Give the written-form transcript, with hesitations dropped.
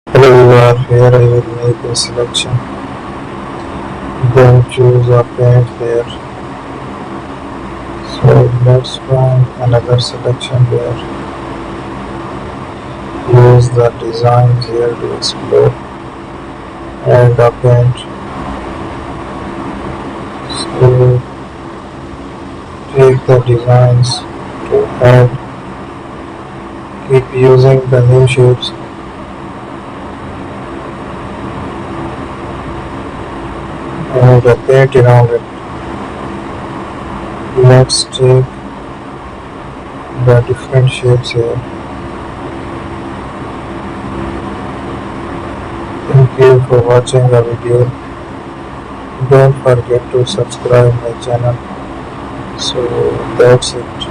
Hello viewer, here I will make a selection, then choose a paint layer. So let's find another selection layer. Use the designs here to explore. Add a paint. So take the designs to add. Keep using the new shapes. And the paint around it. Let's take the different shapes here. Thank you for watching the video. Don't forget to subscribe my channel. So that's it.